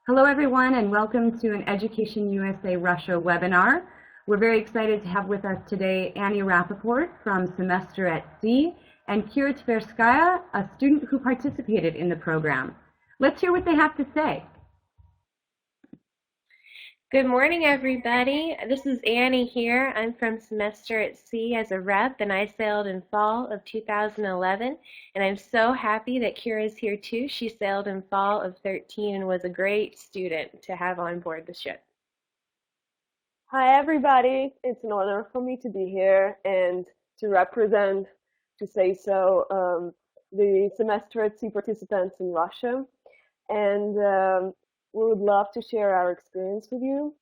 Hello, everyone, and welcome to an Education USA Russia webinar. We're very excited to have with us today Annie Rappeport from Semester at Sea and Kira Tverskaya, a student who participated in the program. Let's hear what they have to say. Good morning, everybody. This is Annie here. I'm from Semester at Sea as a rep, and I sailed in fall of 2011. And I'm so happy that Kira's here too. She sailed in fall of 13 and was a great student to have on board the ship. Hi, everybody. It's an honor for me to be here and to represent, to say so, the Semester at Sea participants in Russia. And we would love to share our experience with you.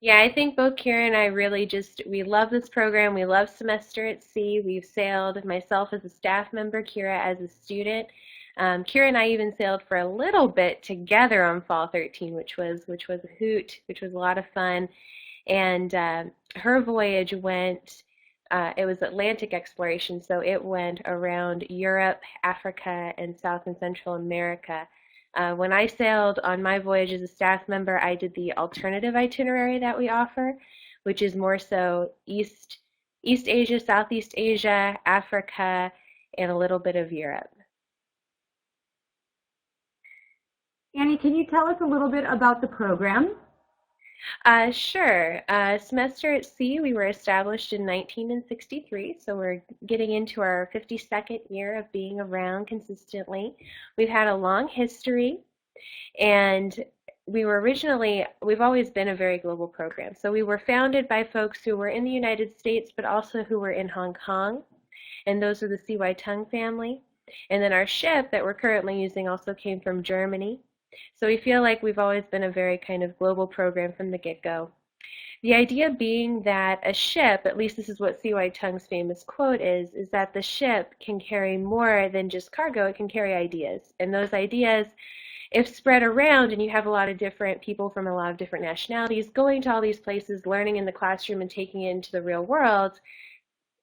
Yeah, I think both Kira and I really we love this program. We love Semester at Sea. We've sailed, myself as a staff member, Kira as a student. Kira and I even sailed for a little bit together on Fall 13, which was a hoot, which was a lot of fun. And her voyage went, it was Atlantic exploration, so it went around Europe, Africa, and South and Central America. When I sailed on my voyage as a staff member, I did the alternative itinerary that we offer, which is more so East Asia, Southeast Asia, Africa, and a little bit of Europe. Annie, can you tell us a little bit about the program? Sure. Semester at Sea, we were established in 1963, so we're getting into our 52nd year of being around consistently. We've had a long history, and we've always been a very global program. So we were founded by folks who were in the United States, but also who were in Hong Kong, and those are the C.Y. Tung family. And then our ship that we're currently using also came from Germany. So we feel like we've always been a very kind of global program from the get-go. The idea being that a ship, at least this is what C.Y. Tung's famous quote is that the ship can carry more than just cargo, it can carry ideas. And those ideas, if spread around and you have a lot of different people from a lot of different nationalities going to all these places, learning in the classroom and taking it into the real world,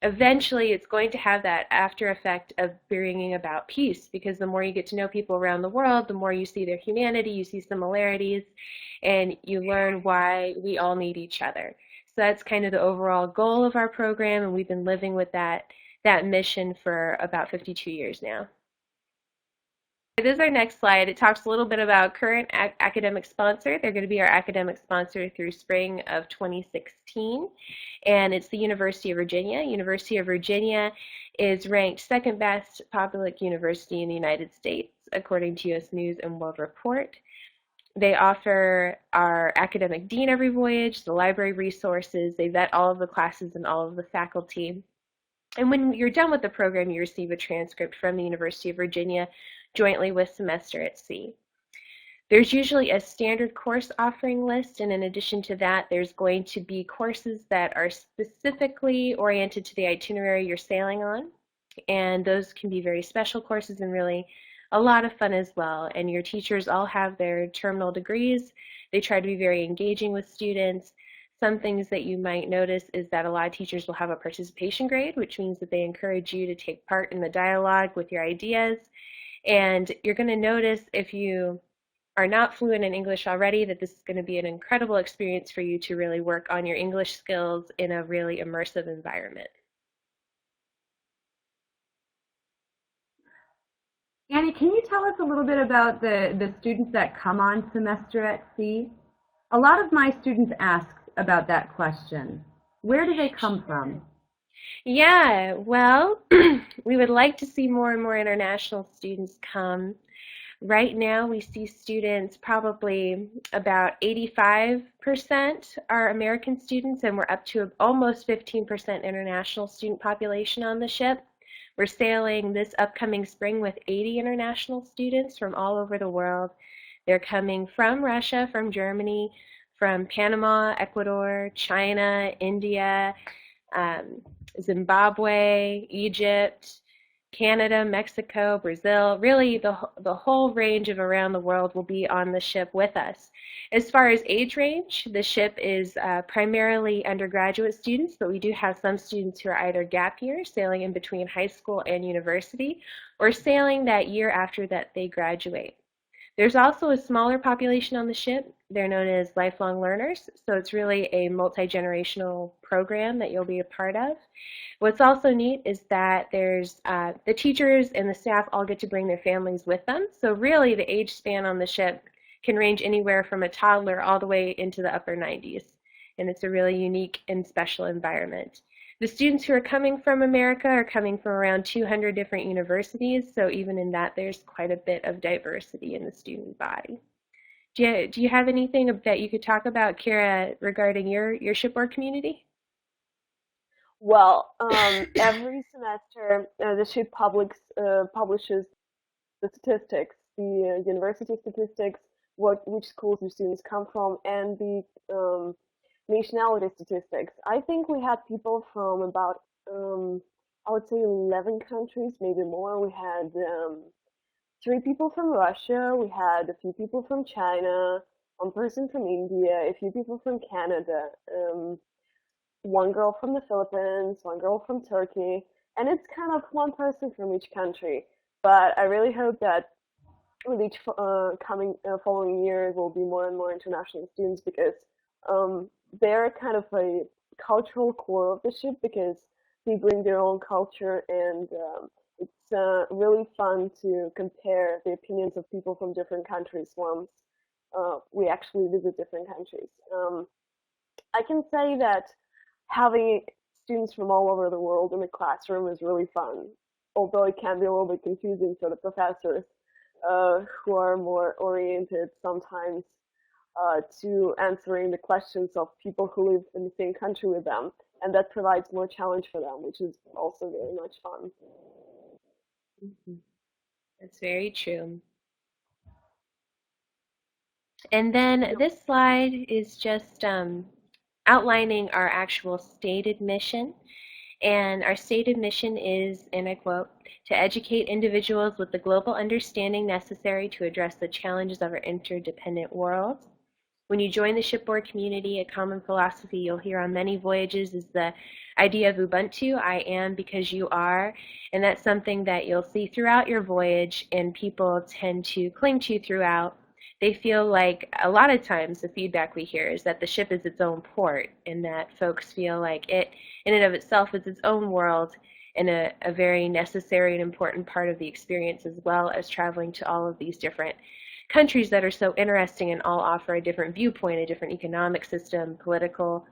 eventually it's going to have that after effect of bringing about peace, because the more you get to know people around the world, the more you see their humanity, you see similarities, and you learn why we all need each other. So that's kind of the overall goal of our program, and we've been living with that mission for about 52 years now. This is our next slide. It talks a little bit about current academic sponsor. They're going to be our academic sponsor through spring of 2016, and it's the University of Virginia. University of Virginia is ranked second best public university in the United States, according to U.S. News and World Report. They offer our academic dean every voyage, the library resources. They vet all of the classes and all of the faculty. And when you're done with the program, you receive a transcript from the University of Virginia jointly with Semester at Sea. There's usually a standard course offering list, and in addition to that, there's going to be courses that are specifically oriented to the itinerary you're sailing on, and those can be very special courses and really a lot of fun as well. And your teachers all have their terminal degrees. They try to be very engaging with students. Some things that you might notice is that a lot of teachers will have a participation grade, which means that they encourage you to take part in the dialogue with your ideas. And you're going to notice, if you are not fluent in English already, that this is going to be an incredible experience for you to really work on your English skills in a really immersive environment. Annie, can you tell us a little bit about the students that come on Semester at Sea? A lot of my students ask about that question. Where do they come from? Yeah, well, we would like to see more and more international students come. Right now, we see students, probably about 85% are American students, and we're up to almost 15% international student population on the ship. We're sailing this upcoming spring with 80 international students from all over the world. They're coming from Russia, from Germany, from Panama, Ecuador, China, India, Zimbabwe, Egypt, Canada, Mexico, Brazil. Really, the whole range of around the world will be on the ship with us. As far as age range, the ship is primarily undergraduate students, but we do have some students who are either gap year, sailing in between high school and university, or sailing that year after that they graduate. There's also a smaller population on the ship. They're known as lifelong learners, so it's really a multi-generational program that you'll be a part of. What's also neat is that there's the teachers and the staff all get to bring their families with them. So really the age span on the ship can range anywhere from a toddler all the way into the upper 90s. And it's a really unique and special environment. The students who are coming from America are coming from around 200 different universities, so even in that there's quite a bit of diversity in the student body. Do you have anything that you could talk about, Kira, regarding your shipboard community? Well, every semester the ship publishes the statistics, the university statistics, which schools the students come from, and the nationality statistics. I think we had people from about I would say 11 countries, maybe more. We had 3 people from Russia, we had a few people from China, one person from India, a few people from Canada, one girl from the Philippines, one girl from Turkey, and it's kind of one person from each country. But I really hope that with each following year, there will be more and more international students because they're kind of a cultural core of the ship because they bring their own culture, and it's really fun to compare the opinions of people from different countries once we actually visit different countries. I can say that having students from all over the world in the classroom is really fun, although it can be a little bit confusing for the professors who are more oriented sometimes to answering the questions of people who live in the same country with them, and that provides more challenge for them, which is also very much fun. Mhm. That's very true. And then this slide is just outlining our actual stated mission. And our stated mission is, and I quote, to educate individuals with the global understanding necessary to address the challenges of our interdependent world. When you join the shipboard community, a common philosophy you'll hear on many voyages is the idea of Ubuntu, I am because you are, and that's something that you'll see throughout your voyage and people tend to cling to throughout. They feel like a lot of times the feedback we hear is that the ship is its own port and that folks feel like it in and of itself is its own world and a very necessary and important part of the experience, as well as traveling to all of these different countries that are so interesting and all offer a different viewpoint, a different economic system, political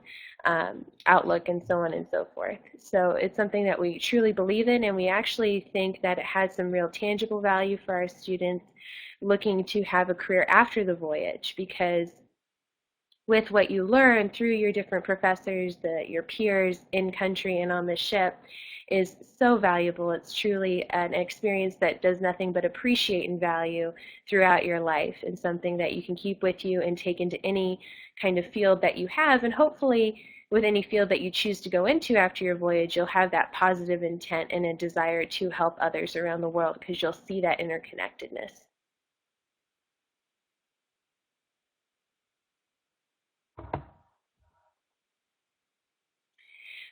outlook, and so on and so forth. So it's something that we truly believe in, and we actually think that it has some real tangible value for our students looking to have a career after the voyage, because with what you learn through your different professors, your peers in country and on the ship, is so valuable. It's truly an experience that does nothing but appreciate and value throughout your life, and something that you can keep with you and take into any kind of field that you have, and hopefully with any field that you choose to go into after your voyage, you'll have that positive intent and a desire to help others around the world because you'll see that interconnectedness.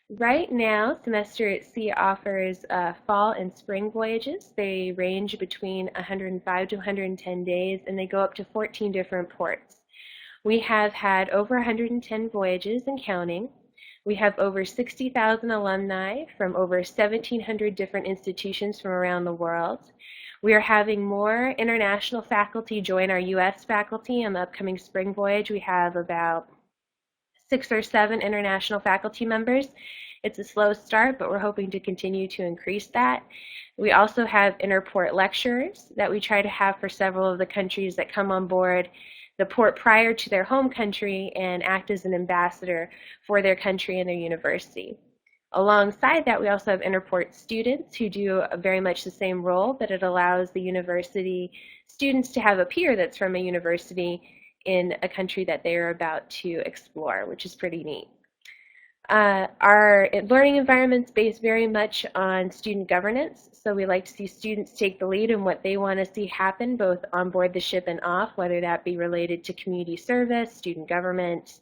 Right now, Semester at Sea offers fall and spring voyages. They range between 105 to 110 days, and they go up to 14 different ports. We have had over 110 voyages and counting. We have over 60,000 alumni from over 1,700 different institutions from around the world. We are having more international faculty join our U.S. faculty on the upcoming spring voyage. We have about 6 or 7 international faculty members. It's a slow start, but we're hoping to continue to increase that. We also have interport lecturers that we try to have for several of the countries that come on board the port prior to their home country and act as an ambassador for their country and their university. Alongside that, we also have interport students who do very much the same role, but it allows the university students to have a peer that's from a university in a country that they are about to explore, which is pretty neat. Our learning environment's based very much on student governance, so we like to see students take the lead in what they want to see happen, both on board the ship and off, whether that be related to community service, student government,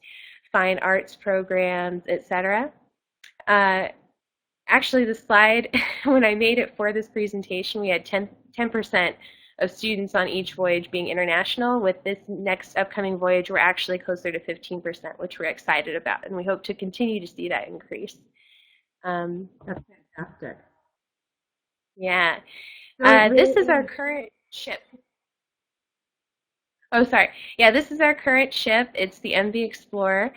fine arts programs, etc. Actually, the slide, when I made it for this presentation, we had 10% of students on each voyage being international. With this next upcoming voyage, we're actually closer to 15%, which we're excited about, and we hope to continue to see that increase. That's fantastic. Yeah. So This is our current ship. Oh, sorry. Yeah, this is our current ship. It's the MV Explorer.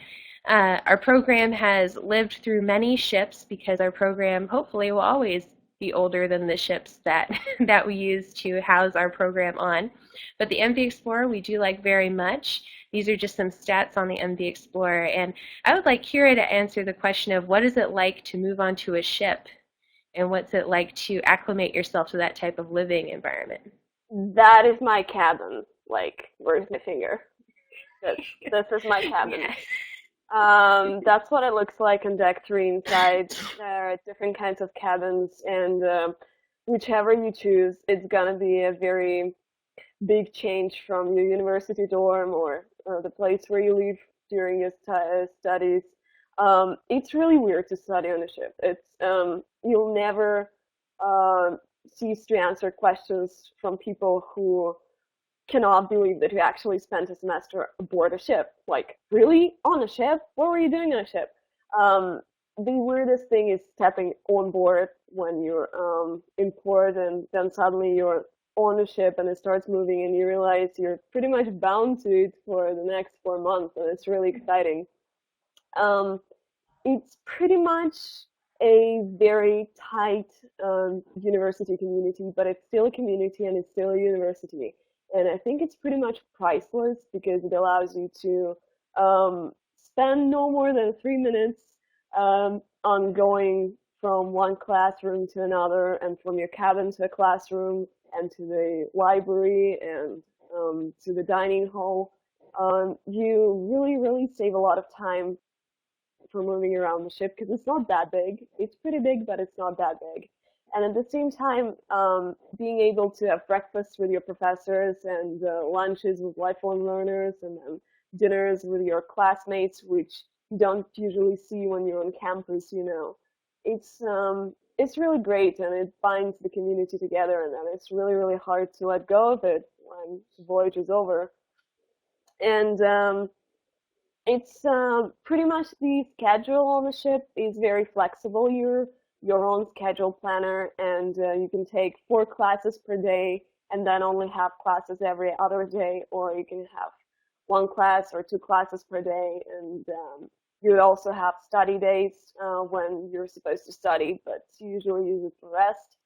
Our program has lived through many ships because our program hopefully will always be older than the ships that that we use to house our program on. But the MV Explorer we do like very much. These are just some stats on the MV Explorer. And I would like Kira to answer the question of what is it like to move onto a ship and what's it like to acclimate yourself to that type of living environment? That is my cabin. Like, where's my finger? This is my cabin. Yeah. That's what it looks like on deck 3 inside. There are different kinds of cabins, and whichever you choose, it's gonna be a very big change from your university dorm or the place where you live during your studies. It's really weird to study on a ship. It's you'll never cease to answer questions from people who cannot believe that you actually spent a semester aboard a ship. Like, really? On a ship? What were you doing on a ship? The weirdest thing is stepping on board when you're in port and then suddenly you're on a ship and it starts moving and you realize you're pretty much bound to it for the next 4 months, and it's really exciting. Um, it's pretty much a very tight university community, but it's still a community and it's still a university. And I think it's pretty much priceless because it allows you to spend no more than 3 minutes on going from one classroom to another and from your cabin to a classroom and to the library and to the dining hall. You really, really save a lot of time for moving around the ship because it's not that big. It's pretty big, but it's not that big. And at the same time, being able to have breakfast with your professors and lunches with lifelong learners and then dinners with your classmates, which you don't usually see when you're on campus, it's really great and it binds the community together, and then it's really, really hard to let go of it when the voyage is over. And it's pretty much the schedule on the ship is very flexible. You're your own schedule planner, and you can take 4 classes per day and then only have classes every other day, or you can have 1 class or 2 classes per day. And you also have study days when you're supposed to study, but you usually use it for rest.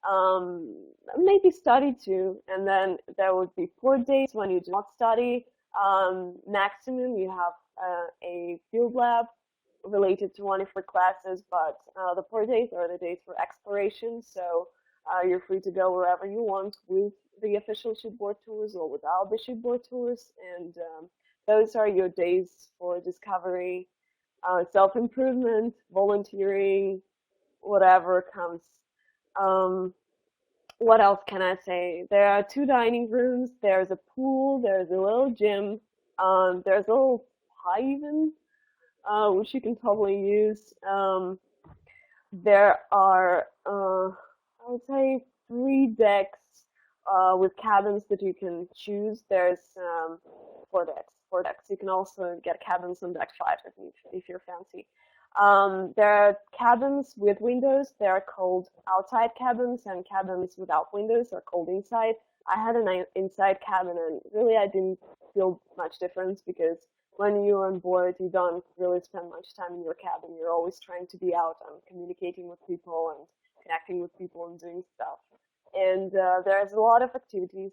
Um, Maybe study too, and then there would be port days when you do not study. Maximum, you have a field lab related to one of your classes, but the port days are the days for exploration, so you're free to go wherever you want with the official shipboard tours or without the shipboard tours, and those are your days for discovery, self-improvement, volunteering, whatever comes. Um, what else can I say? There are 2 dining rooms, there's a pool, there's a little gym, there's a little pie even, which you can totally use. There are, I would say, 3 decks with cabins that you can choose. There's 4 decks. 4 decks. You can also get cabins on deck 5 if you're fancy. There are cabins with windows. They are called outside cabins, and cabins without windows are called inside. I had an inside cabin, and really I didn't feel much difference because when you're on board, you don't really spend much time in your cabin. You're always trying to be out and communicating with people and connecting with people and doing stuff. And there's a lot of activities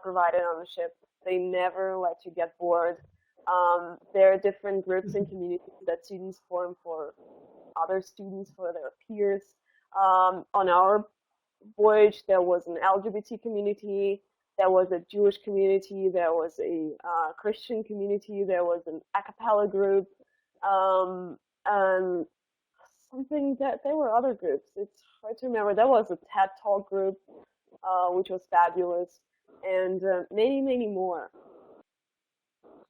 provided on the ship. They never let you get bored. There are different groups and communities that students form for other students, for their peers. On our voyage, there was an LGBT community, there was a Jewish community, there was a Christian community, there was an a cappella group, and something that there were other groups. It's hard to remember. There was a TED Talk group, which was fabulous, and many, many more.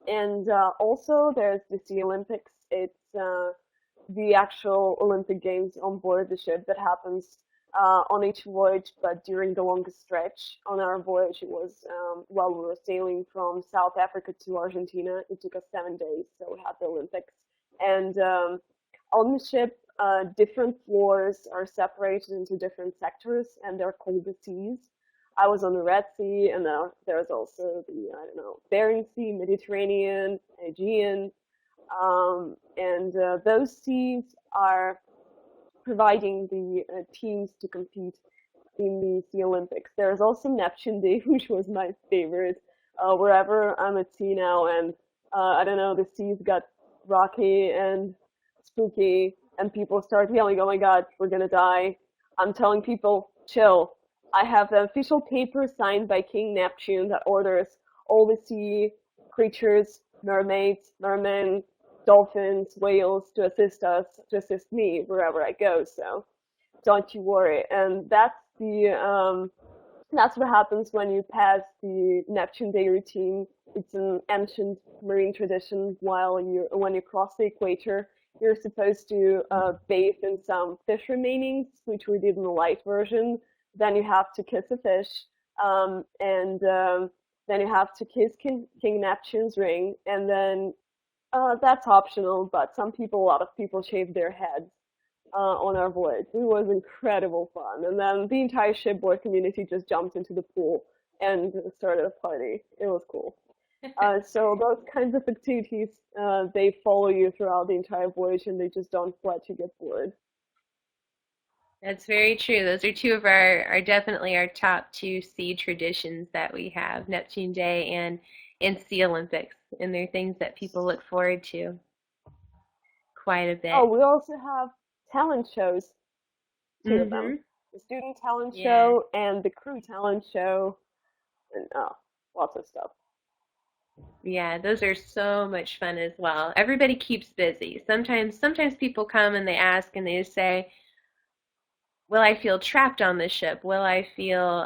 And also, there's the Sea Olympics. It's the actual Olympic Games on board the ship that happens on each voyage, but during the longest stretch on our voyage, it was while we were sailing from South Africa to Argentina. It took us 7 days, so we had the Olympics. And on the ship, different floors are separated into different sectors, and they're called the seas. I was on the Red Sea, and there's also the, I don't know, Bering Sea, Mediterranean, Aegean, and those seas are providing the teams to compete in the Olympics. There's also Neptune Day, which was my favorite. Wherever I'm at sea now, and I don't know, the seas got rocky and spooky, and people start yelling, "Oh my God, we're gonna die!" I'm telling people, chill. I have the official paper signed by King Neptune that orders all the sea creatures, mermaids, mermen, dolphins, whales to assist us, to assist me wherever I go. So don't you worry. And that's what happens when you pass the Neptune Day routine. It's an ancient marine tradition. When you cross the equator, you're supposed to bathe in some fish remainings, which we did in the light version. Then you have to kiss a fish, and then you have to kiss King Neptune's ring, and then that's optional. But a lot of people shave their heads on our voyage. It was incredible fun. And then the entire shipboard community just jumped into the pool and started a party. It was cool. So those kinds of activities, they follow you throughout the entire voyage, and they just don't let you get bored. That's very true. Those are two of our definitely our top two sea traditions that we have, Neptune Day and Sea Olympics. And they're things that people look forward to quite a Oh, bit. we also have talent shows, two of them. Hmm. The student talent Yeah. show and the crew talent show, and lots of stuff. Yeah, those are so much fun as well. Everybody keeps busy. Sometimes people come and they ask and they say, will I feel trapped on this ship? Will I feel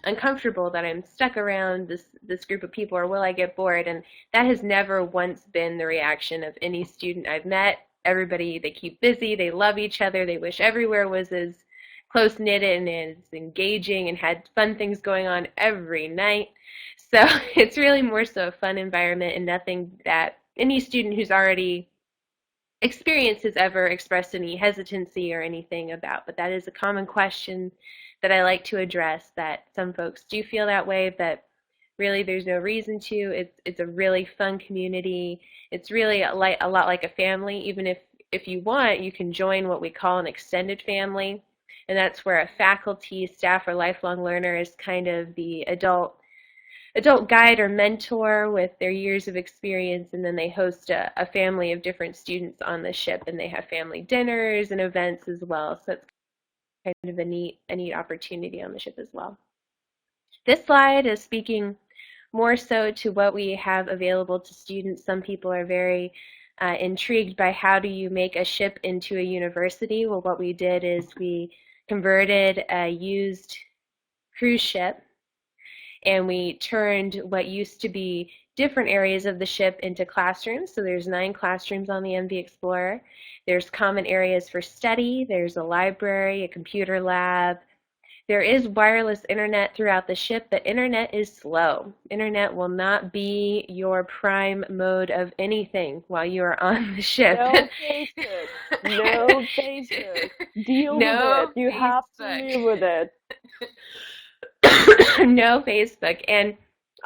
uncomfortable that I'm stuck around this group of people, or will I get bored? And that has never once been the reaction of any student I've met. Everybody, they keep busy, they love each other, they wish everywhere was as close knitted and as engaging and had fun things going on every night. So it's really more so a fun environment and nothing that any student who's already experience has ever expressed any hesitancy or anything about. But that is a common question that I like to address, that some folks do feel that way, but really there's no reason to. It's a really fun community. It's really a lot like a family. Even if you want, you can join what we call an extended family, and that's where a faculty, staff, or lifelong learner is kind of the adult guide or mentor with their years of experience, and then they host a family of different students on the ship, and they have family dinners and events as well. So it's kind of a neat opportunity on the ship as well. This slide is speaking more so to what we have available to students. Some people are very intrigued by how do you make a ship into a university. Well, what we did is we converted a used cruise ship, and we turned what used to be different areas of the ship into classrooms. So there's 9 classrooms on the MV Explorer. There's common areas for study. There's a library, a computer lab. There is wireless internet throughout the ship, but internet is slow. Internet will not be your prime mode of anything while you are on the ship. No Facebook. No Facebook. Deal No with it. You have to Facebook. live with it. No Facebook. And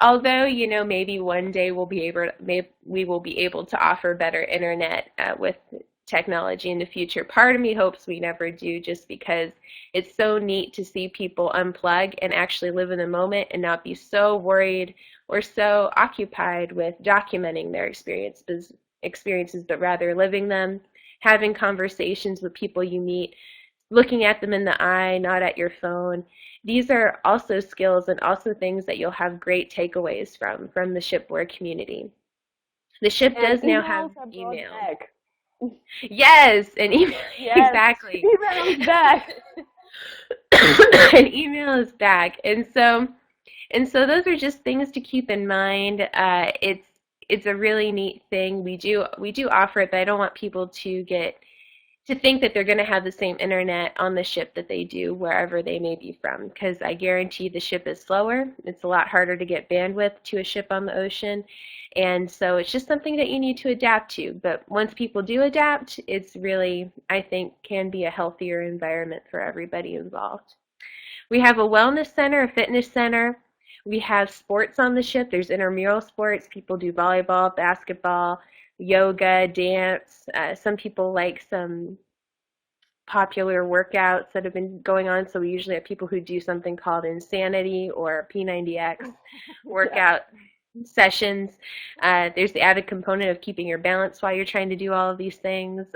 although, maybe one day we will be able to offer better internet with technology in the future. Part of me hopes we never do, just because it's so neat to see people unplug and actually live in the moment and not be so worried or so occupied with documenting their experiences, but rather living them, having conversations with people you meet, looking at them in the eye, not at your phone. These are also skills and also things that you'll have great takeaways from the shipboard community. The ship does now have email. Back. Yes, an email. Yes, Exactly. email is back. An email is back, and so those are just things to keep in mind. It's a really neat thing. We do offer it, but I don't want people to get to think that they're going to have the same internet on the ship that they do wherever they may be from, because I guarantee the ship is slower. It's a lot harder to get bandwidth to a ship on the ocean. And so it's just something that you need to adapt to. But once people do adapt, it's really, I think, can be a healthier environment for everybody involved. We have a wellness center, a fitness center. We have sports on the ship. There's intramural sports. People do volleyball, basketball, yoga, dance. Some people like some popular workouts that have been going on. So we usually have people who do something called Insanity or P90X workout sessions. There's the added component of keeping your balance while you're trying to do all of these things.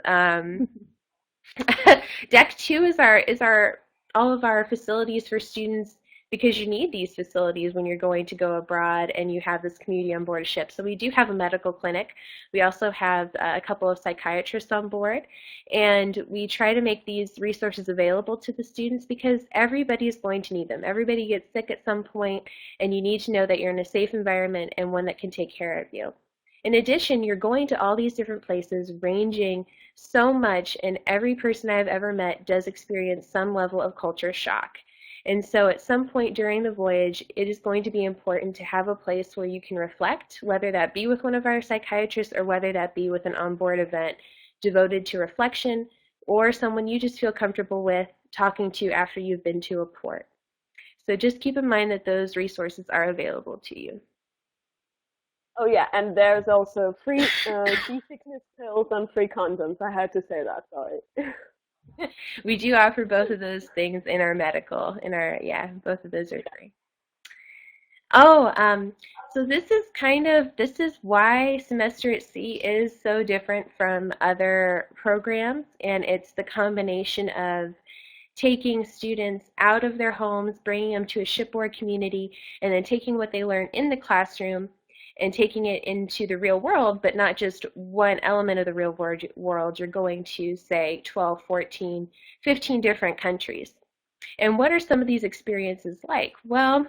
Deck 2 is our all of our facilities for students, because you need these facilities when you're going to go abroad and you have this community on board a ship. So we do have a medical clinic. We also have a couple of psychiatrists on board, and we try to make these resources available to the students because everybody is going to need them. Everybody gets sick at some point, and you need to know that you're in a safe environment and one that can take care of you. In addition, you're going to all these different places ranging so much, and every person I've ever met does experience some level of culture shock. And so at some point during the voyage, it is going to be important to have a place where you can reflect, whether that be with one of our psychiatrists or whether that be with an onboard event devoted to reflection, or someone you just feel comfortable with talking to after you've been to a port. So just keep in mind that those resources are available to you. Oh yeah, and there's also free seasickness pills and free condoms. I had to say that, sorry. We do offer both of those things in our medical, yeah, both of those are free. Oh, so this is why Semester at Sea is so different from other programs, and it's the combination of taking students out of their homes, bringing them to a shipboard community, and then taking what they learn in the classroom and taking it into the real world, but not just one element of the real world. You're going to, say, 12, 14, 15 different countries. And what are some of these experiences like? Well,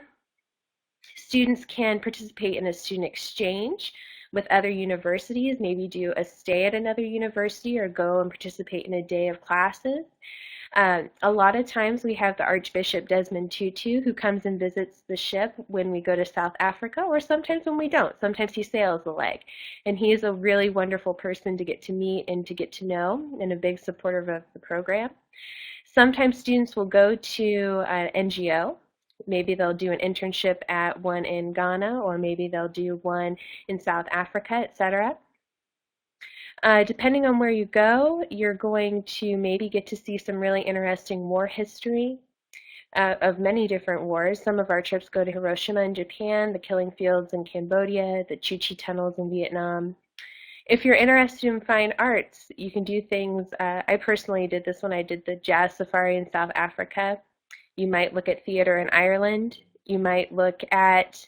students can participate in a student exchange with other universities, maybe do a stay at another university or go and participate in a day of classes. A lot of times we have the Archbishop Desmond Tutu who comes and visits the ship when we go to South Africa, or sometimes when we don't. Sometimes he sails the leg. And he is a really wonderful person to get to meet and to get to know, and a big supporter of the program. Sometimes students will go to an NGO. Maybe they'll do an internship at one in Ghana, or maybe they'll do one in South Africa, etc. Depending on where you go, you're going to maybe get to see some really interesting war history of many different wars. Some of our trips go to Hiroshima in Japan, the killing fields in Cambodia, the Chu-Chi tunnels in Vietnam. If you're interested in fine arts, you can do things. I personally did this when I did the jazz safari in South Africa. You might look at theater in Ireland. You might look at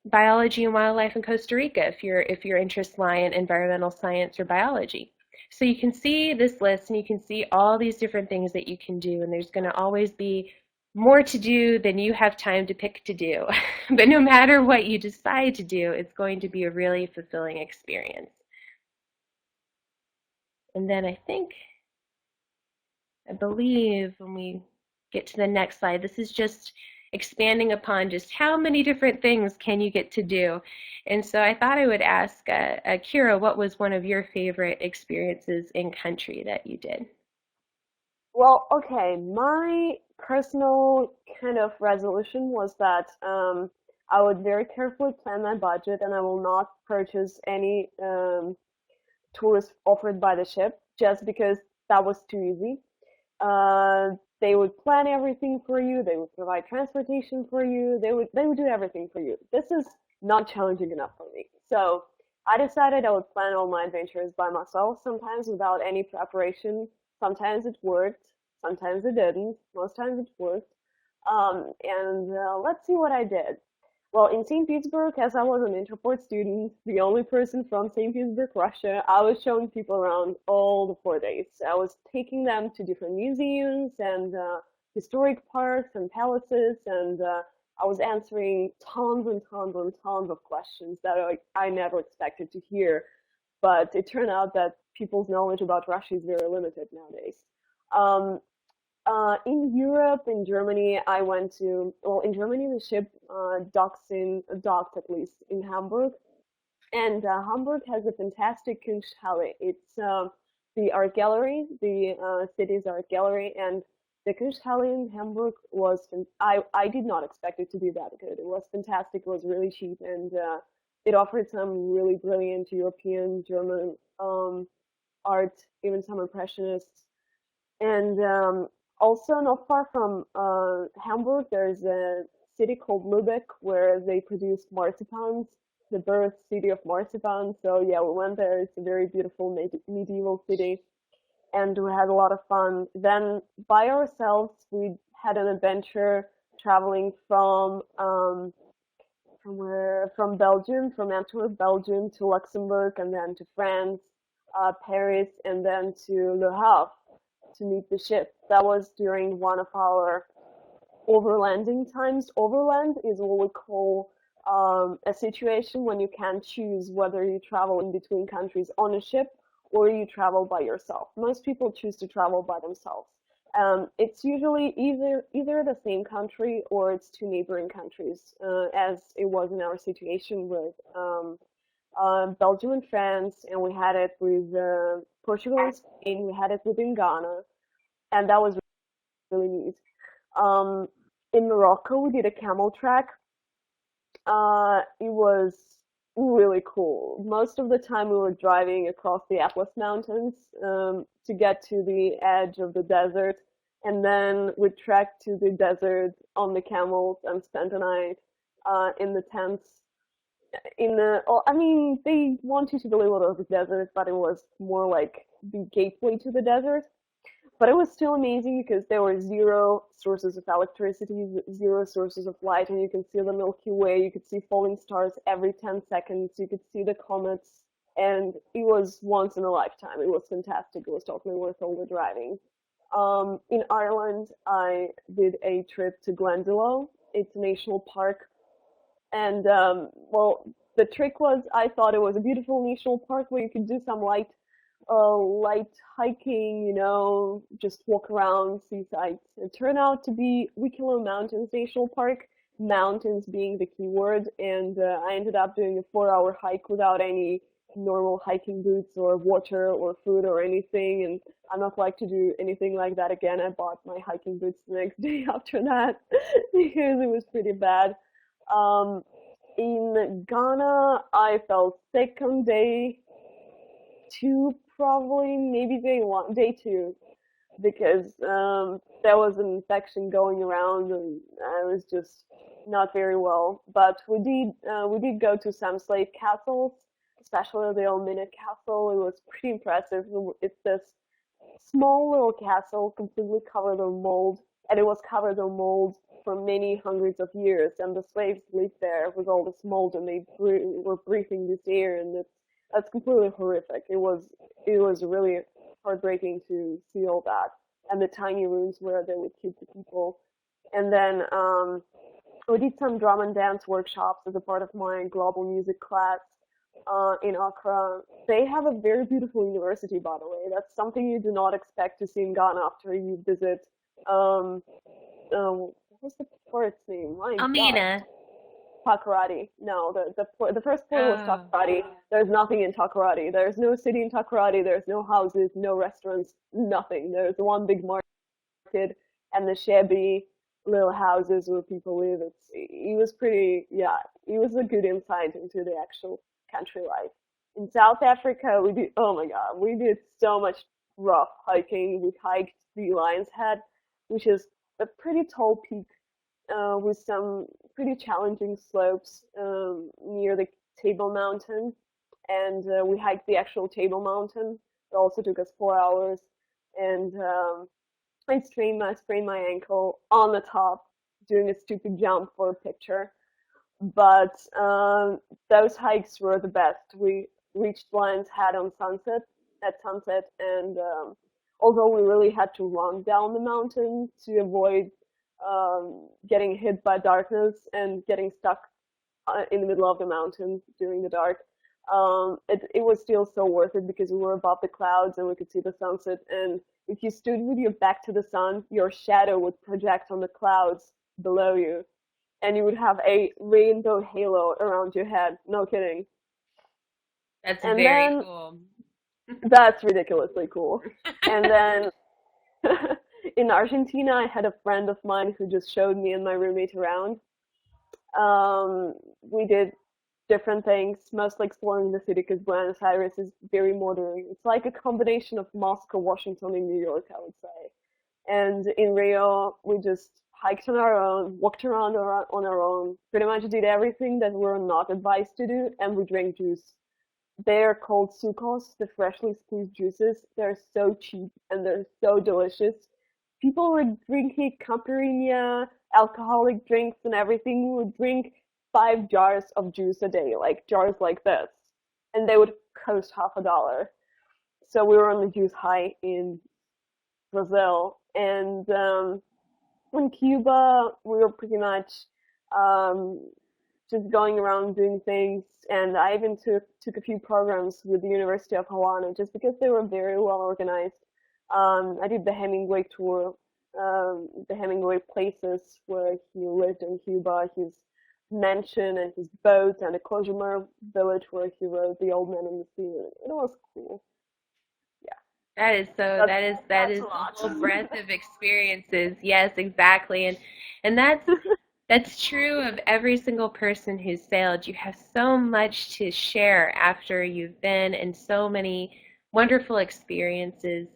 biology and wildlife in Costa Rica if your interests lie in environmental science or biology. So you can see this list and you can see all these different things that you can do, and there's going to always be more to do than you have time to pick to do. But no matter what you decide to do, it's going to be a really fulfilling experience. And then I believe when we get to the next slide, this is just expanding upon just how many different things can you get to do. And so I thought I would ask Kira, what was one of your favorite experiences in country that you did? Well, okay, my personal kind of resolution was that I would very carefully plan my budget and I will not purchase any tours offered by the ship just because that was too easy. They would plan everything for you. They would provide transportation for you. They would do everything for you. This is not challenging enough for me. So I decided I would plan all my adventures by myself, sometimes without any preparation. Sometimes it worked, sometimes it didn't. Most times it worked. Let's see what I did. Well, in St. Petersburg, as I was an Interport student, the only person from St. Petersburg, Russia, I was showing people around all the 4 days. I was taking them to different museums and historic parks and palaces, and I was answering tons and tons and tons of questions that I never expected to hear but it turned out that people's knowledge about Russia is very limited nowadays. Um, in Europe, in Germany, I went to, well, in Germany, the ship docked at least in Hamburg. And Hamburg has a fantastic Kunsthalle. It's the art gallery, the city's art gallery, and the Kunsthalle in Hamburg was, I did not expect it to be that good. It was fantastic, it was really cheap, and it offered some really brilliant European, German art, even some Impressionists. And also, not far from Hamburg, there's a city called Lübeck where they produce marzipans, the birth city of marzipan. So yeah, we went there. It's a very beautiful medieval city, and we had a lot of fun. Then by ourselves, we had an adventure traveling from Belgium, from Antwerp, Belgium to Luxembourg, and then to France, Paris, and then to Le Havre to meet the ship. That was during one of our overlanding times. Overland is what we call a situation when you can choose whether you travel in between countries on a ship or you travel by yourself. Most people choose to travel by themselves. It's usually either the same country or it's two neighboring countries, as it was in our situation with Belgium and France, and we had it with Portugal and Spain. We had it within Ghana, and that was really neat. Um, in Morocco, we did a camel trek. It was really cool. Most of the time, we were driving across the Atlas Mountains to get to the edge of the desert, and then we trekked to the desert on the camels and spent a night in the tents. I mean, they want you to believe it was the desert, but it was more like the gateway to the desert. But it was still amazing because there were zero sources of electricity, zero sources of light, and you can see the Milky Way, you could see falling stars every 10 seconds, you could see the comets, and it was once in a lifetime. It was fantastic. It was totally worth all the driving. In Ireland, I did a trip to Glendalough. It's a national park, and well, the trick was I thought it was a beautiful national park where you could do some light hiking, just walk around, see sights. It turned out to be Wicklow Mountains National Park, mountains being the key word, and I ended up doing a 4-hour hike without any normal hiking boots or water or food or anything, and I'm not like to do anything like that again. I bought my hiking boots the next day after that because it was pretty bad. Um, in Ghana, I felt sick on day two, probably, maybe day two, because there was an infection going around and I was just not very well. But we did go to some slave castles, especially the Elmina Castle. It was pretty impressive. It's this small little castle completely covered in mold, and it was covered in mold for many hundreds of years, and the slaves lived there with all this mold, and they were breathing this air, and that's completely horrific. It was really heartbreaking to see all that, and the tiny rooms where they would keep the people. And then we did some drum and dance workshops as a part of my global music class in Accra. They have a very beautiful university, by the way. That's something you do not expect to see in Ghana after you visit. Um, what was the port's name? My God. Almina. Takoradi. No, the first port was Takoradi. There's nothing in Takoradi. There's no city in Takoradi. There's no houses, no restaurants, nothing. There's one big market and the shabby little houses where people live. It was pretty, yeah, it was a good insight into the actual country life. In South Africa, oh my God, we did so much rough hiking. We hiked the Lion's Head, which is a pretty tall peak with some pretty challenging slopes near the Table Mountain, and we hiked the actual Table Mountain. It also took us 4 hours, and I sprained my ankle on the top doing a stupid jump for a picture. But those hikes were the best. We reached Lion's Head at sunset, and although we really had to run down the mountain to avoid getting hit by darkness and getting stuck in the middle of the mountain during the dark, it was still so worth it because we were above the clouds and we could see the sunset. And if you stood with your back to the sun, your shadow would project on the clouds below you, and you would have a rainbow halo around your head. No kidding. That's And very then cool. that's ridiculously cool. And then in Argentina, I had a friend of mine who just showed me and my roommate around. We did different things, mostly exploring the city because Buenos Aires is very modern. It's like a combination of Moscow, Washington, and New York, I would say. And in Rio, we just hiked on our own, walked around on our own, pretty much did everything that we're not advised to do, and we drank juice. They're called sucos, the freshly squeezed juices. They're so cheap and they're so delicious. People were drinking caipirinha, alcoholic drinks and everything. We would drink 5 jars of juice a day, like jars like this. And they would cost $50. So we were on the juice high in Brazil. And in Cuba, we were pretty much um, just going around doing things. And I even took a few programs with the University of Havana just because they were very well organized. I did the Hemingway tour, the Hemingway places where he lived in Cuba, his mansion and his boat, and the Cozumel village where he wrote The Old Man and the Sea. It was cool. Yeah, That is so. That that's is a a lot. whole breadth of experiences. Yes, exactly, and that's true of every single person who's sailed. You have so much to share after you've been, and so many wonderful experiences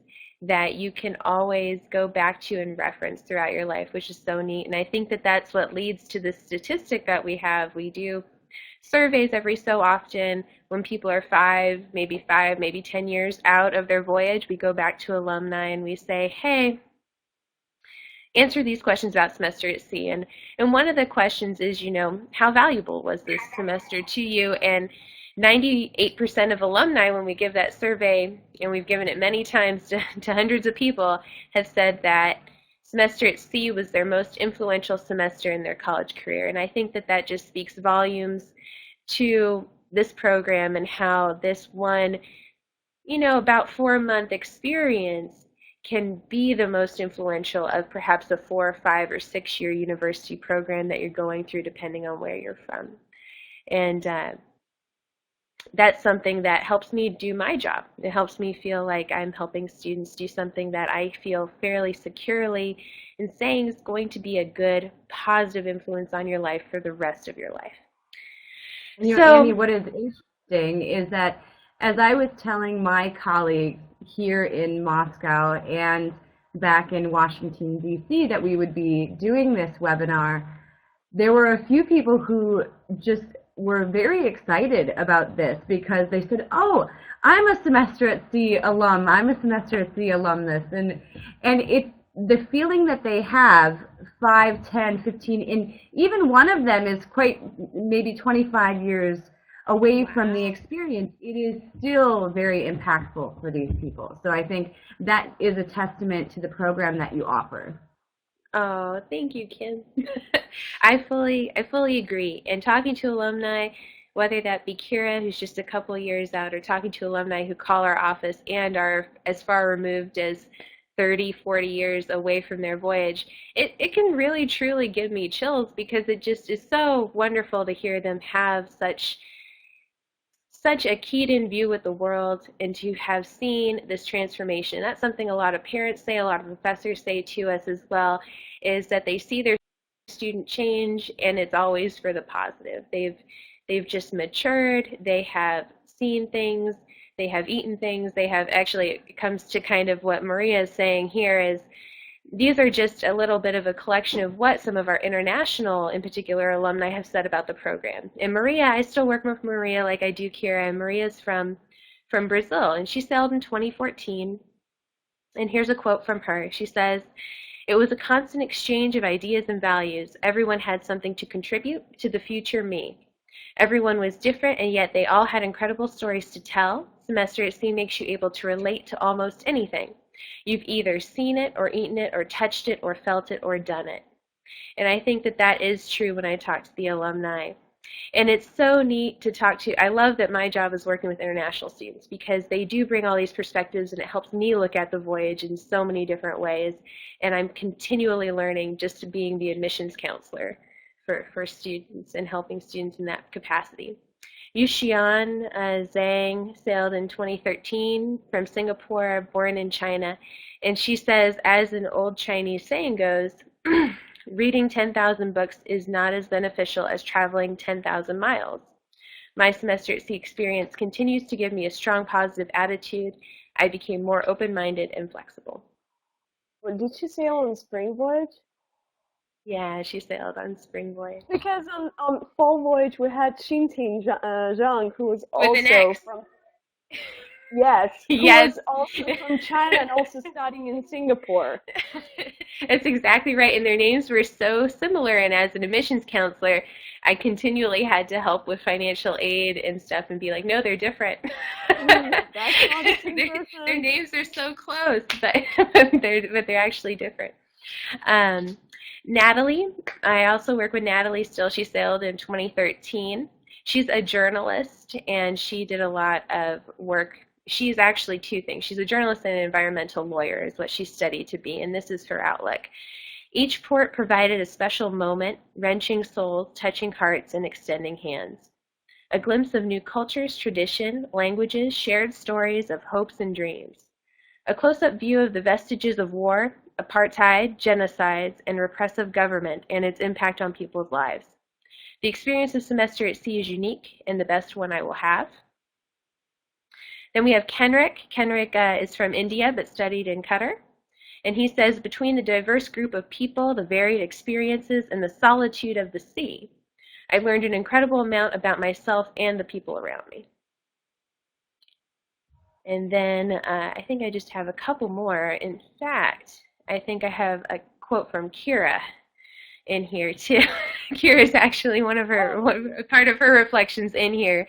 that you can always go back to and reference throughout your life, which is so neat. And I think that that's what leads to the statistic that we have. We do surveys every so often when people are 5, maybe 10 years out of their voyage. We go back to alumni and we say, hey, answer these questions about semester at sea. And one of the questions is, how valuable was this semester to you? And 98% of alumni, when we give that survey, and we've given it many times to hundreds of people, have said that semester at sea was their most influential semester in their college career. And I think that that just speaks volumes to this program and how this one, about 4-month experience can be the most influential of perhaps a 4 or 5 or 6 year university program that you're going through, depending on where you're from. And that's something that helps me do my job. It helps me feel like I'm helping students do something that I feel fairly securely in saying is going to be a good, positive influence on your life for the rest of your life. Annie, what is interesting is that as I was telling my colleagues here in Moscow and back in Washington, D.C., that we would be doing this webinar, there were a few people who just were very excited about this because they said, oh, I'm a semester at sea alum, I'm a semester at sea alumnus. And it's the feeling that they have 5, 10, 15, and even one of them is quite maybe 25 years away from the experience, it is still very impactful for these people. So I think that is a testament to the program that you offer. Oh, thank you, Kim. I fully agree. And talking to alumni, whether that be Kira, who's just a couple years out, or talking to alumni who call our office and are as far removed as 30, 40 years away from their voyage, it can really, truly give me chills because it just is so wonderful to hear them have such a keyed-in view with the world and to have seen this transformation. That's something a lot of parents say, a lot of professors say to us as well, is that they see their student change and it's always for the positive. They've just matured, they have seen things, they have eaten things, they have actually, it comes to kind of what Maria is saying here is these are just a little bit of a collection of what some of our international, in particular, alumni have said about the program. And Maria, I still work with Maria like I do Kira, and Maria's from Brazil, and she sailed in 2014. And here's a quote from her. She says, "It was a constant exchange of ideas and values. Everyone had something to contribute to the future me. Everyone was different, and yet they all had incredible stories to tell. Semester at Sea makes you able to relate to almost anything. You've either seen it or eaten it or touched it or felt it or done it." And I think that that is true when I talk to the alumni. And it's so neat to talk to. I love that my job is working with international students because they do bring all these perspectives and it helps me look at the voyage in so many different ways. And I'm continually learning just being the admissions counselor for students and helping students in that capacity. Yuxian Zhang sailed in 2013 from Singapore, born in China. And she says, as an old Chinese saying goes, reading 10,000 books is not as beneficial as traveling 10,000 miles. My semester at sea experience continues to give me a strong positive attitude. I became more open-minded and flexible. Well, did she sail on spring voyage? Yeah, she sailed on spring voyage. Because on fall voyage we had Xinting Zhang, who was With an also X. from yes, who Yes. was also from China and also studying in Singapore. That's exactly right. And their names were so similar. And as an admissions counselor, I continually had to help with financial aid and stuff and be like, no, they're different. That's not the same their, person. their names are so close, but they're actually different. Natalie, I also work with Natalie still. She sailed in 2013. She's a journalist and she did a lot of work. She's actually two things. She's a journalist and an environmental lawyer is what she studied to be, and this is her outlook. Each port provided a special moment, wrenching souls, touching hearts, and extending hands. A glimpse of new cultures, tradition, languages, shared stories of hopes and dreams. A close-up view of the vestiges of war, apartheid, genocides, and repressive government and its impact on people's lives. The experience of semester at sea is unique and the best one I will have. Then we have Kenrick. Kenrick is from India but studied in Qatar. And he says, between the diverse group of people, the varied experiences, and the solitude of the sea, I've learned an incredible amount about myself and the people around me. And then I think I just have a couple more. In fact, I think I have a quote from Kira in here too. Kira is actually part of her reflections in here.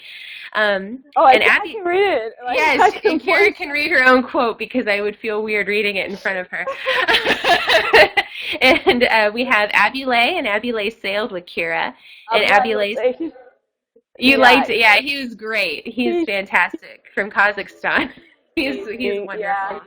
I can read it. Yes, Kira can read her own quote because I would feel weird reading it in front of her. And we have Abulay, and Abulay sailed with Kira. And Abulay, you liked it? Yeah, he was great. He's fantastic from Kazakhstan. He's wonderful. Yeah.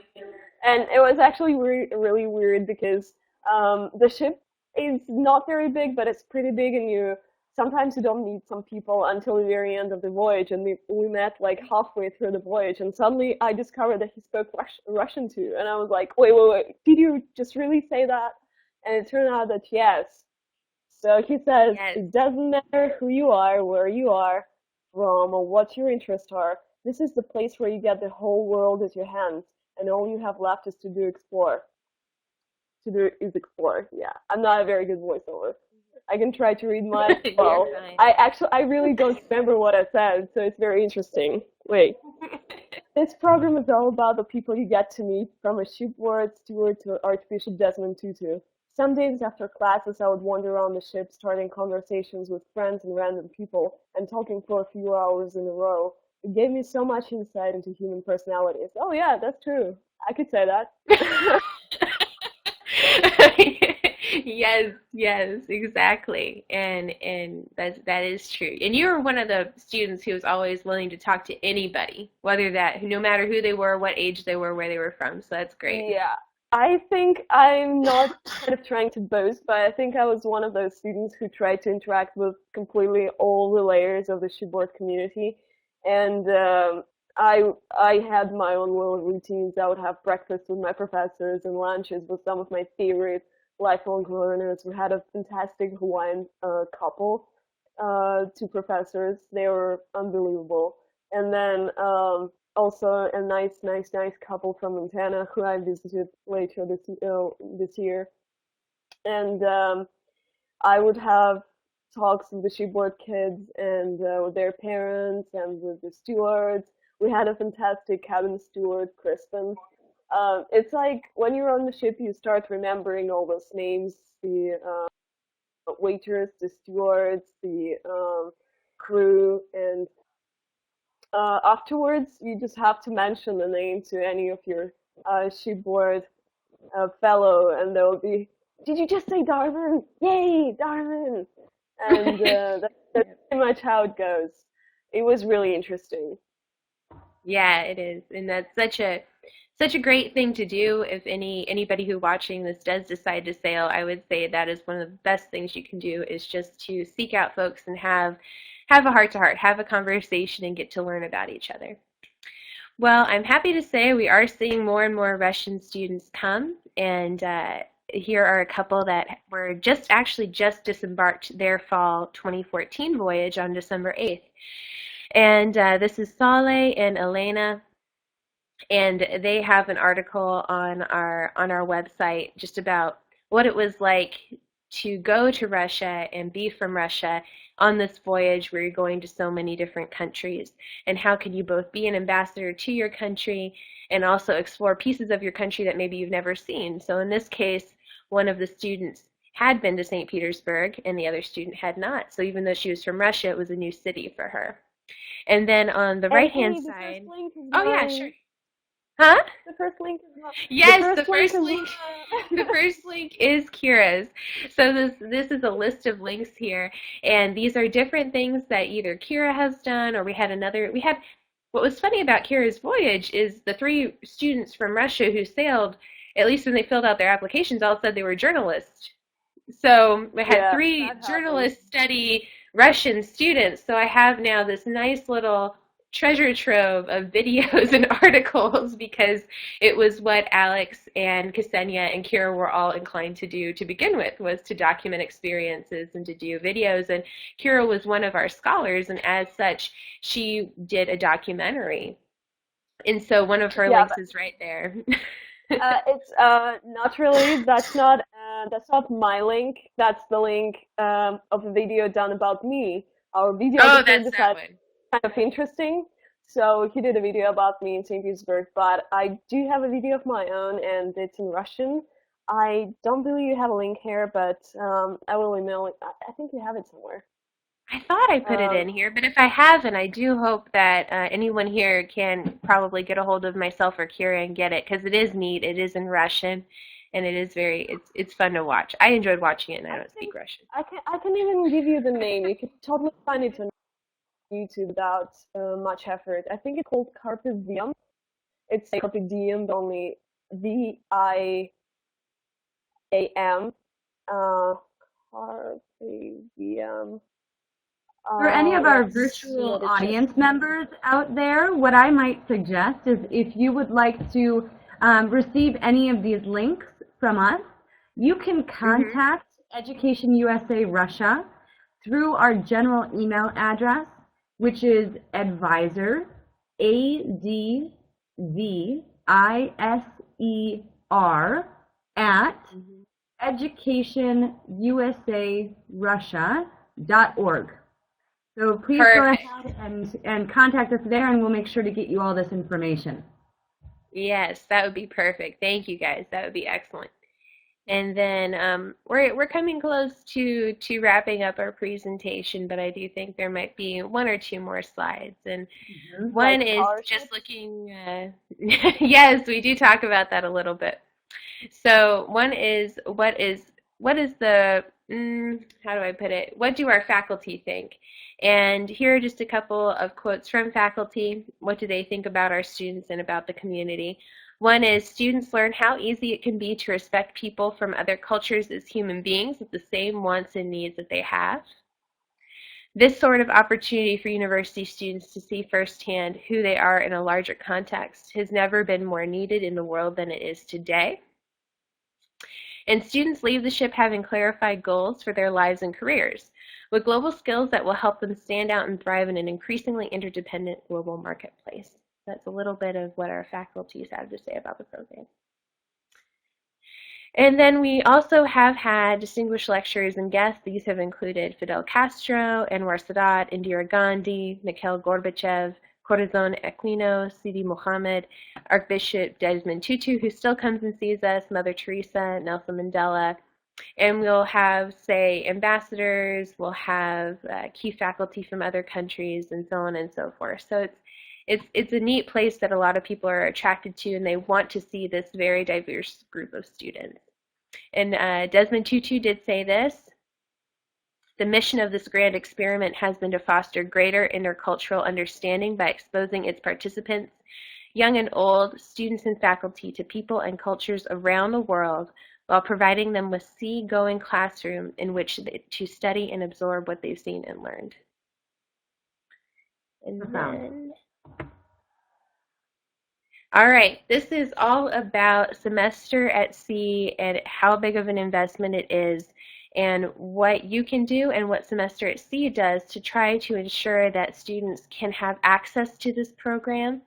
And it was actually really weird because the ship is not very big, but it's pretty big, and sometimes you don't meet some people until the very end of the voyage. And we met like halfway through the voyage, and suddenly I discovered that he spoke Russian too, and I was like, wait, did you just really say that? And it turned out that yes. So he says, yes. It doesn't matter who you are, where you are from, or what your interests are. This is the place where you get the whole world at your hands, and all you have left is to explore. Yeah, I'm not a very good voiceover. I can try to read mine as well. I really don't remember what I said, so it's very interesting. Wait. This program is all about the people you get to meet, from a shipboard steward to Archbishop Desmond Tutu. Some days after classes, I would wander around the ship, starting conversations with friends and random people, and talking for a few hours in a row. It gave me so much insight into human personalities. Oh yeah, that's true. I could say that. Yes, exactly. And that is true. And you were one of the students who was always willing to talk to anybody, no matter who they were, what age they were, where they were from. So that's great. Yeah. I think I'm not kind of trying to boast, but I think I was one of those students who tried to interact with completely all the layers of the shipboard community. And I had my own little routines. I would have breakfast with my professors and lunches with some of my favorite lifelong learners. We had a fantastic Hawaiian couple, two professors. They were unbelievable. And then also a nice couple from Montana who I visited later this year. And I would have talks with the shipboard kids and with their parents and with the stewards. We had a fantastic cabin steward, Kristen. It's like when you're on the ship, you start remembering all those names, the waiters, the stewards, the crew, and afterwards you just have to mention the name to any of your shipboard fellow, and they'll be, did you just say Darwin? Yay, Darwin! And That's pretty much how it goes. It was really interesting. Yeah, it is, and that's such a great thing to do. If anybody who watching this does decide to sail, I would say that is one of the best things you can do is just to seek out folks and have a heart to heart, have a conversation, and get to learn about each other. Well, I'm happy to say we are seeing more and more Russian students come, and here are a couple that were just disembarked their fall 2014 voyage on December 8th. And this is Sale and Elena, and they have an article on our website just about what it was like to go to Russia and be from Russia on this voyage where you're going to so many different countries, and how can you both be an ambassador to your country and also explore pieces of your country that maybe you've never seen. So in this case, one of the students had been to St. Petersburg and the other student had not. So even though she was from Russia, it was a new city for her. And then on the right-hand Hey, the side, first link is oh yeah, mine. sure. Huh? The first link is mine. Yes, the Link first is link. The mine. first link is Kira's. So this is a list of links here, and these are different things that either Kira has done or we had what was funny about Kira's voyage is the three students from Russia who sailed, at least when they filled out their applications, all said they were journalists. So we had Yeah, three that happens. journalists study Russian students. So I have now this nice little treasure trove of videos and articles because it was what Alex and Ksenia and Kira were all inclined to do to begin with, was to document experiences and to do videos. And Kira was one of our scholars, and as such, she did a documentary. And so one of her Yeah, links is right there. it's not really. That's not my link. That's the link of a video done about me. Our Oh, videographer that's that decided one. kind of interesting, so he did a video about me in St. Petersburg. But I do have a video of my own, and it's in Russian. I don't believe you have a link here, but I will email it. I think you have it somewhere. I thought I put it Um, in here, but if I haven't, I do hope that anyone here can probably get a hold of myself or Kira and get it, because it is neat. It is in Russian, and it is it's fun to watch. I enjoyed watching it, and I I don't speak think Russian. I can even give you the name. You can totally find it on YouTube without much effort. I think it's called Carpe Diem. It's like Carpe Diem, but only VIAM. Uh, Carpe Diem. For any of our Let's see virtual what it says. audience members out there, what I might suggest is if you would like to receive any of these links from us, you can contact Education USA Russia through our general email address, which is advisor, ADVISER, at educationusarussia.org. So please go Perfect. ahead and contact us there, and we'll make sure to get you all this information. Yes, that would be perfect. Thank you, guys. That would be excellent. And then we're coming close to wrapping up our presentation, but I do think there might be one or two more slides. And one Like is just scholarships. looking. Yes, we do talk about that a little bit. So one is what is the how do I put it? What do our faculty think? And here are just a couple of quotes from faculty. What do they think about our students and about the community? One is, students learn how easy it can be to respect people from other cultures as human beings with the same wants and needs that they have. This sort of opportunity for university students to see firsthand who they are in a larger context has never been more needed in the world than it is today. And students leave the ship having clarified goals for their lives and careers, with global skills that will help them stand out and thrive in an increasingly interdependent global marketplace. That's a little bit of what our faculties have to say about the program. And then we also have had distinguished lecturers and guests. These have included Fidel Castro, Anwar Sadat, Indira Gandhi, Mikhail Gorbachev, Corazon Aquino, Sidi Mohammed, Archbishop Desmond Tutu, who still comes and sees us, Mother Teresa, Nelson Mandela. And we'll have, say, ambassadors, we'll have key faculty from other countries, and so on and so forth. So it's a neat place that a lot of people are attracted to, and they want to see this very diverse group of students. And Desmond Tutu did say this. The mission of this grand experiment has been to foster greater intercultural understanding by exposing its participants, young and old, students and faculty, to people and cultures around the world, while providing them with sea-going classroom in which to study and absorb what they've seen and learned. And then, all right, this is all about Semester at Sea and how big of an investment it is, and what you can do and what Semester at Sea does to try to ensure that students can have access to this program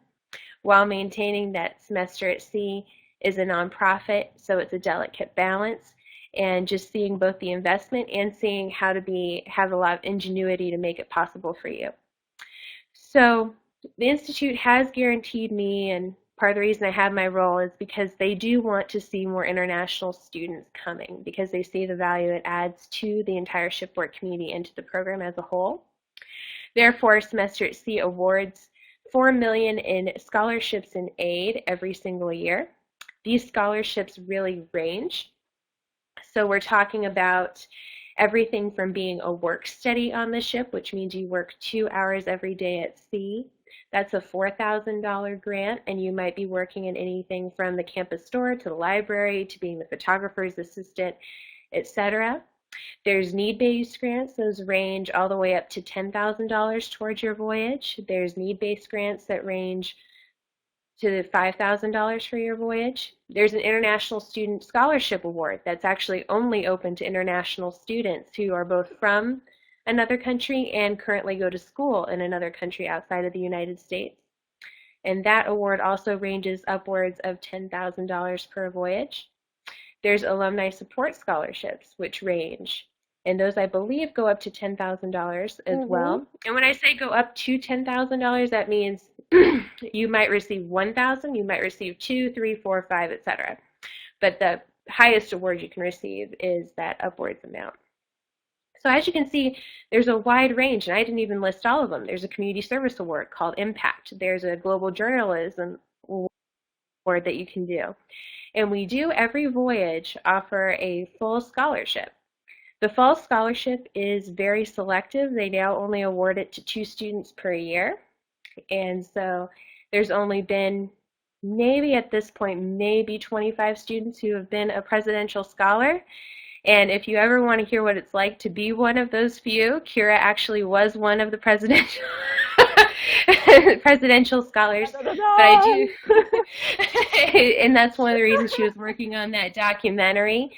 while maintaining that Semester at Sea is a nonprofit, so it's a delicate balance, and just seeing both the investment and seeing how to have a lot of ingenuity to make it possible for you. So the Institute has guaranteed me, and part of the reason I have my role is because they do want to see more international students coming, because they see the value it adds to the entire shipboard community and to the program as a whole. Therefore, Semester at Sea awards $4 million in scholarships and aid every single year. These scholarships really range. So we're talking about everything from being a work study on the ship, which means you work 2 hours every day at sea. That's a $4,000 grant, and you might be working in anything from the campus store to the library to being the photographer's assistant, etc. There's need-based grants. Those range all the way up to $10,000 towards your voyage. There's need-based grants that range to $5,000 for your voyage. There's an International Student Scholarship Award that's actually only open to international students who are both from another country and currently go to school in another country outside of the United States. And that award also ranges upwards of $10,000 per voyage. There's alumni support scholarships, which range, and those I believe go up to $10,000 as well. And when I say go up to $10,000, that means you might receive $1,000, you might receive $2,000, $3,000, $4,000, $5,000, etc. But the highest award you can receive is that upwards amount. So as you can see, there's a wide range, and I didn't even list all of them. There's a community service award called Impact. There's a global journalism award that you can do. And we do every voyage offer a full scholarship. The full scholarship is very selective. They now only award it to 2 students per year. And so there's only been maybe at this point, maybe 25 students who have been a presidential scholar. And if you ever want to hear what it's like to be one of those few, Kira actually was one of the presidential scholars. But I do, and that's one of the reasons she was working on that documentary.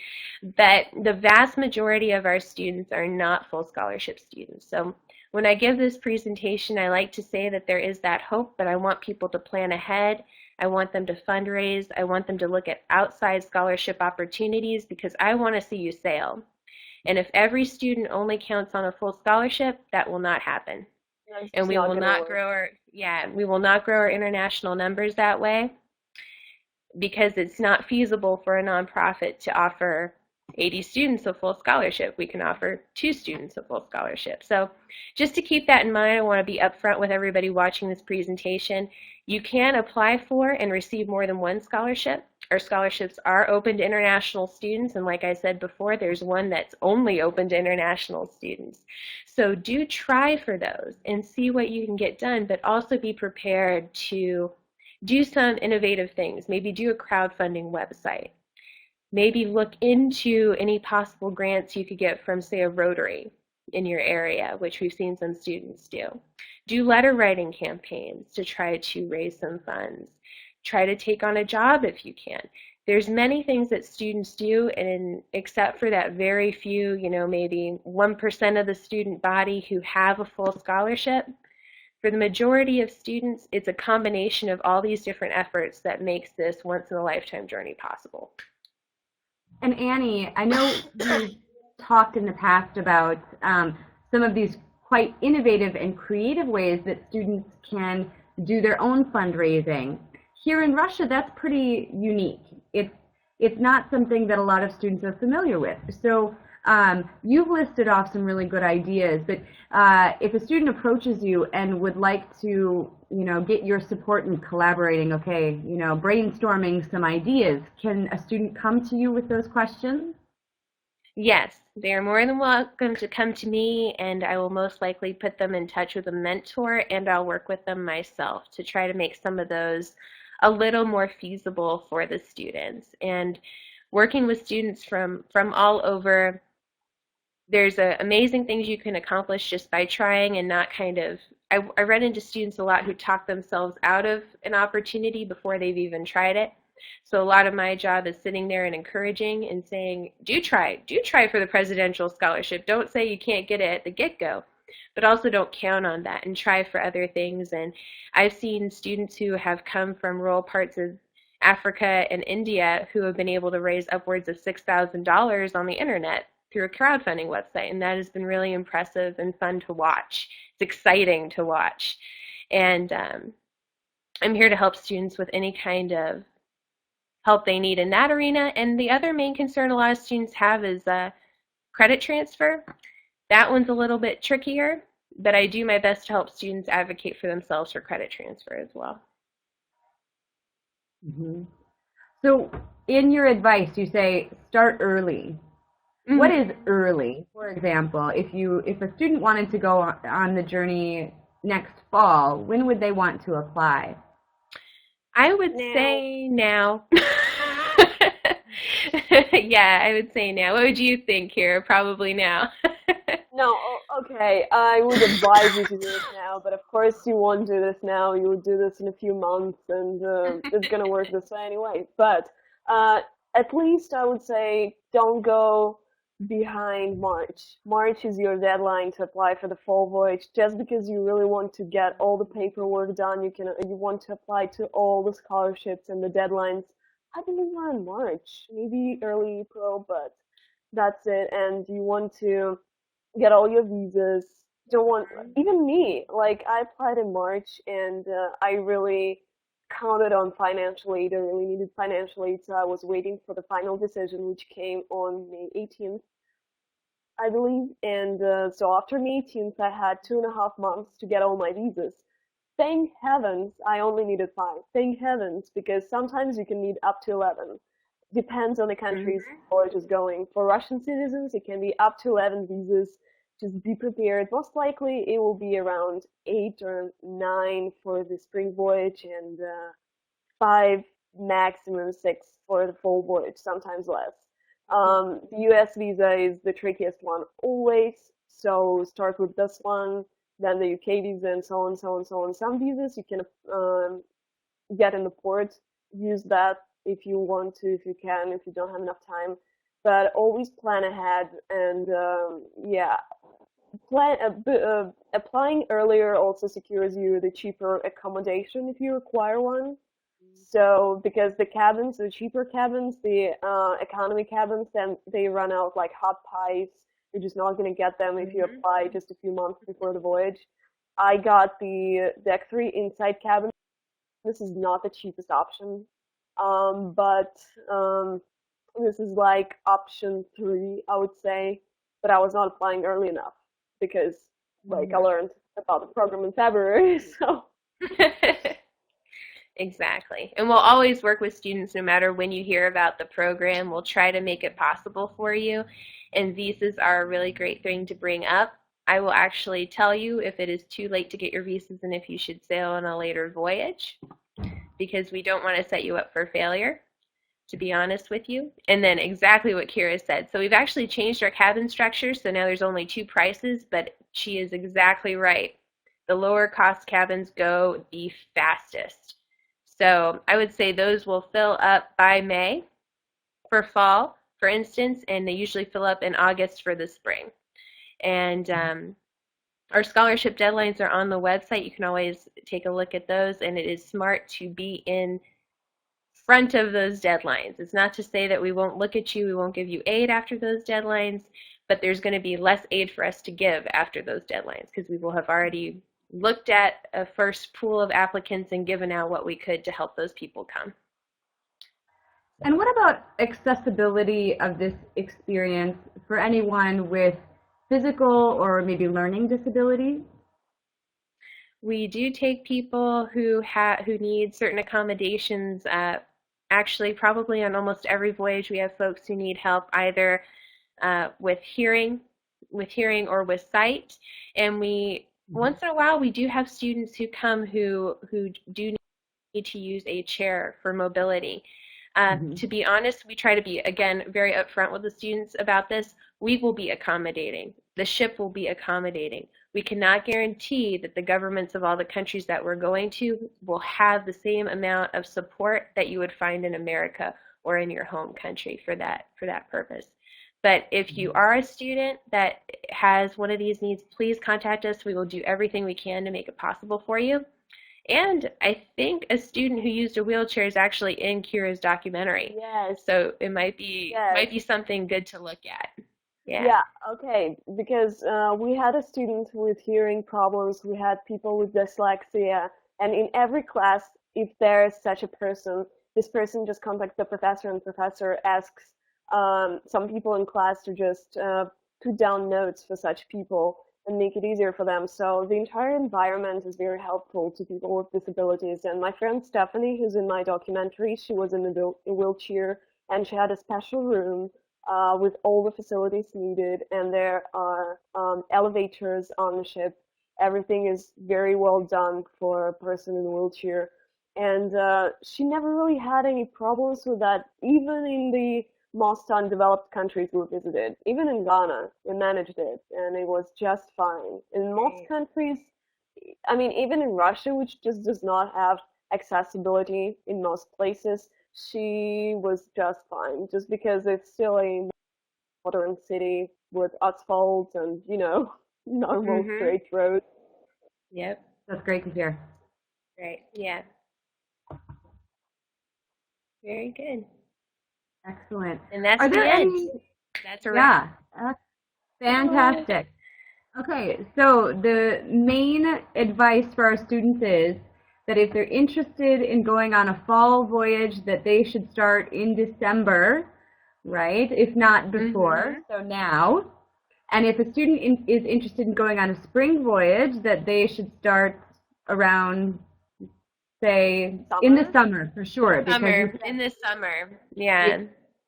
But the vast majority of our students are not full scholarship students. So when I give this presentation, I like to say that there is that hope, but I want people to plan ahead. I want them to fundraise. I want them to look at outside scholarship opportunities, because I want to see you sail. And if every student only counts on a full scholarship, that will not happen. And we will not grow our international numbers that way, because it's not feasible for a nonprofit to offer 80 students a full scholarship. We can offer 2 students a full scholarship. So just to keep that in mind, I want to be upfront with everybody watching this presentation. You can apply for and receive more than 1 scholarship. Our scholarships are open to international students, and like I said before, there's one that's only open to international students. So do try for those and see what you can get done, but also be prepared to do some innovative things. Maybe do a crowdfunding website. Maybe look into any possible grants you could get from, say, a Rotary in your area, which we've seen some students do. Do letter writing campaigns to try to raise some funds. Try to take on a job if you can. There's many things that students do, and except for that very few, maybe 1% of the student body who have a full scholarship, for the majority of students, it's a combination of all these different efforts that makes this once-in-a-lifetime journey possible. And Annie, I know you've talked in the past about some of these quite innovative and creative ways that students can do their own fundraising. Here in Russia, that's pretty unique. It's not something that a lot of students are familiar with. So you've listed off some really good ideas, but if a student approaches you and would like to, get your support in collaborating, brainstorming some ideas, can a student come to you with those questions? Yes, they are more than welcome to come to me, and I will most likely put them in touch with a mentor, and I'll work with them myself to try to make some of those a little more feasible for the students. And working with students from all over, there's amazing things you can accomplish just by trying and not kind of. I run into students a lot who talk themselves out of an opportunity before they've even tried it. So a lot of my job is sitting there and encouraging and saying, do try for the presidential scholarship. Don't say you can't get it at the get-go, but also don't count on that and try for other things. And I've seen students who have come from rural parts of Africa and India who have been able to raise upwards of $6,000 on the internet through a crowdfunding website, and that has been really impressive and fun to watch. It's exciting to watch. And I'm here to help students with any kind of help they need in that arena. And the other main concern a lot of students have is credit transfer. That one's a little bit trickier, but I do my best to help students advocate for themselves for credit transfer as well. Mm-hmm. So in your advice, you say start early. Mm-hmm. What is early? For example, if a student wanted to go on the journey next fall, when would they want to apply? I would say now. Yeah, I would say now. What would you think, Kira? Probably now. No, okay, I would advise you to do this now, but of course you won't do this now. You would do this in a few months, and it's going to work this way anyway. But at least I would say don't go behind March. March is your deadline to apply for the fall voyage. Just because you really want to get all the paperwork done, you want to apply to all the scholarships, and the deadlines, I believe, are in March, maybe early April, but that's it. And you want to get all your visas. Don't want, even me, like I applied in March, and I really counted on financial aid. I really needed financial aid, so I was waiting for the final decision, which came on May 18th, I believe. And so after May 18th, I had 2.5 months to get all my visas. Thank heavens, I only needed 5. Thank heavens, because sometimes you can need up to 11. Depends on the country's voyage is going. For Russian citizens, it can be up to 11 visas. Just be prepared. Most likely, it will be around 8 or 9 for the spring voyage, and 5, maximum 6 for the fall voyage, sometimes less. The US visa is the trickiest one always, so start with this one, then the UK visa, and so on, so on, so on. Some visas you can get in the port. Use that if you want to, if you can, if you don't have enough time. But always plan ahead, and yeah, applying earlier also secures you the cheaper accommodation if you require one. So because the cheaper cabins, the economy cabins, then they run out like hot pies. You're just not going to get them if you apply just a few months before the voyage. I got the Deck 3 inside cabin. This is not the cheapest option, but this is like option 3, I would say. But I was not applying early enough because, like, I learned about the program in February, so. Exactly. And we'll always work with students no matter when you hear about the program. We'll try to make it possible for you. And visas are a really great thing to bring up. I will actually tell you if it is too late to get your visas and if you should sail on a later voyage, because we don't want to set you up for failure, to be honest with you. And then exactly what Kira said. So we've actually changed our cabin structure, so now there's only 2 prices, but she is exactly right. The lower cost cabins go the fastest. So I would say those will fill up by May for fall, for instance, and they usually fill up in August for the spring. And our scholarship deadlines are on the website. You can always take a look at those, and it is smart to be in front of those deadlines. It's not to say that we won't look at you, we won't give you aid after those deadlines, but there's going to be less aid for us to give after those deadlines because we will have already looked at a first pool of applicants and given out what we could to help those people come. And what about accessibility of this experience for anyone with physical or maybe learning disabilities? We do take people who need certain accommodations. Actually, probably on almost every voyage, we have folks who need help either with hearing or with sight. And we once in a while we do have students who come who do need to use a chair for mobility. To be honest, we try to be, again, very upfront with the students about this. We will be accommodating. The ship will be accommodating. We cannot guarantee that the governments of all the countries that we're going to will have the same amount of support that you would find in America or in your home country for that purpose. But if you are a student that has one of these needs, please contact us. We will do everything we can to make it possible for you. And I think a student who used a wheelchair is actually in Kira's documentary. Yes. So it might be something good to look at. Yeah. Yeah, okay, because we had a student with hearing problems, we had people with dyslexia, and in every class, if there is such a person, this person just contacts the professor, and the professor asks some people in class to just put down notes for such people and make it easier for them. So the entire environment is very helpful to people with disabilities. And my friend Stephanie, who's in my documentary, she was in a wheelchair, and she had a special room with all the facilities needed, and there are elevators on the ship. Everything is very well done for a person in a wheelchair. And she never really had any problems with that, even in the most undeveloped countries we visited. Even in Ghana, we managed it, and it was just fine. In most countries, I mean, even in Russia, which just does not have accessibility in most places, she was just fine, just because it's still a modern city with asphalt and, normal straight roads. Yep. That's great to hear. Right. Yeah. Very good. Excellent. And that's Are there the end. any? That's a wrap. Yeah, fantastic. Okay, so the main advice for our students is that if they're interested in going on a fall voyage, that they should start in December, right? If not before, so now. And if a student is interested in going on a spring voyage, that they should start around, say, in the summer for sure. In the summer, yeah.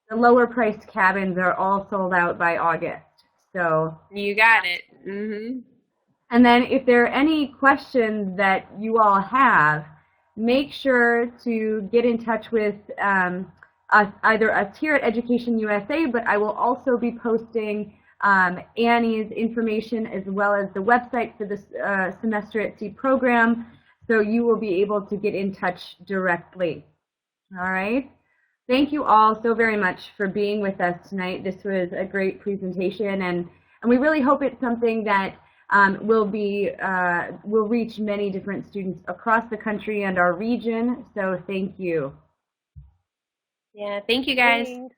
The lower priced cabins are all sold out by August. So you got it. And then if there are any questions that you all have, make sure to get in touch with either us here at Education USA, but I will also be posting Annie's information as well as the website for this Semester at Sea program, so you will be able to get in touch directly. All right. Thank you all so very much for being with us tonight. This was a great presentation, and we really hope it's something that will reach many different students across the country and our region. So thank you. Yeah, thank you guys. Thanks.